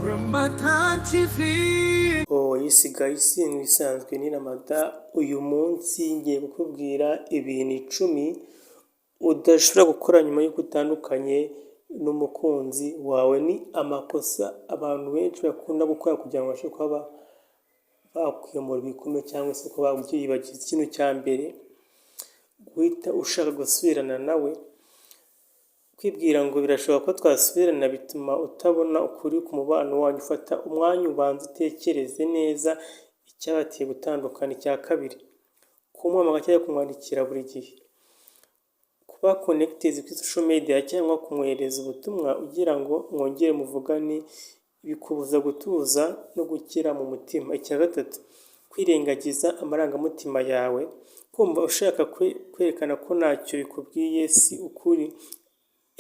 Ramadhan TV. Isigaye isindwa isanzwe ni Ramada. Uyu munsi ngiye kukubwira ibintu 10 udashobora gukora nyuma y'uko utandukanye n'umukunzi wawe. Ni amakosa abantu benshi bakunda gukora kugira ngo babashe kuba bakwiyomora ibikomere cyangwa se kuba babyibagiza. Ikintu cya mbere, guhita ushaka gusubirana nawe, kwibwira ngo birashoboka ko twasubirana bituma utabona ukuri ku mubano wanyu. Ufata umwanya ubanza utekereze neza icyabateye gutandukana. Icya kabiri, kumuhamagara cyangwa kumwandikira buri gihe, kuba connected kuri social media cyangwa kumwohereza ubutumwa ugira ngo mwongere muvugane bikubuza gutuza no gukira mu mutima. Icya gatatu, kwirengagiza amarangamutima yawe, kumva ushaka kwerekana ko ntacyo bikubwiye si ukuri.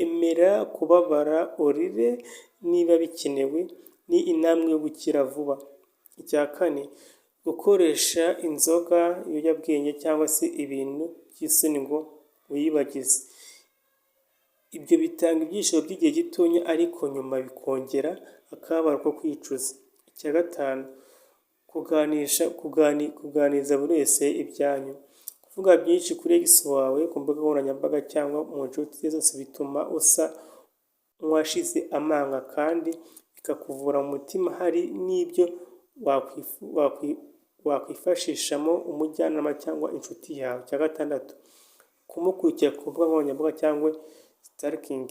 Emera kubabara, urire niba bikenewe, ni intambwe yo gukira vuba. Icya kane, gukoresha inzoga, ibiyobyabwenge cyangwa se ibintu by'isoni ngo wiyibagize. Ibyo bitanga ibyishimo by'igihe gitonya ariko nyuma bikongera akababaro ko kwicuza. Icya gatanu, kuganiriza buri wese ibyanyu. Kuvuga byinshi kuri ex wawe ku mbuga nkoranyambaga cyangwa mu nshuti zose bituma usa nk'uwashize amanga kandi bikakuvura mu mutima. Hari n'ibyo wakwifashishamo umujyanama cyangwa inshuti yawe. Icya gatandatu, kumukurikira ku mbuga nkoranyambaga cyangwa stalking,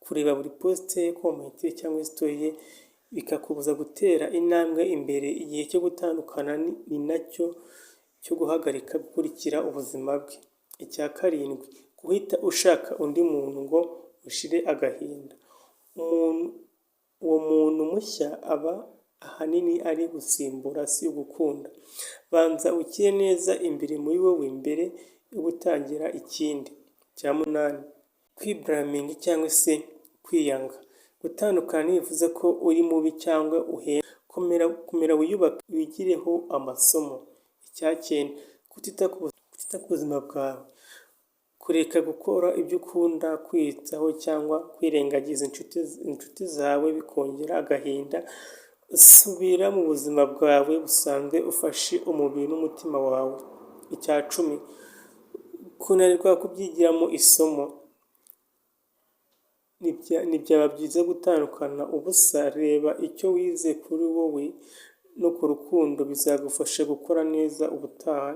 kureba buri post ye, comment cyangwa story ye bikakubuza gutera intambwe imbere. Igihe cyo gutandukana ni nacyo cyo guhagarika gukurikira ubuzima bwe. Icya karindwi, guhita ushaka undi muntu ngo ushire agahinda. Uwo muntu mushya aba ahanini ari gusimbura si ugukunda. Banza ukire neza imbere muri wowe mbere yo gutangira ikindi. Icya munani, kwiblaming cyangwa se kwiyanga. Gutandukana ntibivuze ko uri mubi cyangwa uhera. Komera wiyubake, wigireho amasomo. Icya cyenda, kutita ku buzima bwawe, kureka gukora ibyo ukunda, kwiyitaho cyangwa kwirengagiza inshuti zawe bikongera agahinda. Subira mu buzima bwawe busanzwe, ufashe umubiri n'umutima wawe. Icya cumi, kunanirwa kubyigiramo isomo. Ntibyaba byiza gutandukana ubusa. Reba icyo wize kuri wowe no ku rukundo, bizagufasha gukora neza ubutaha.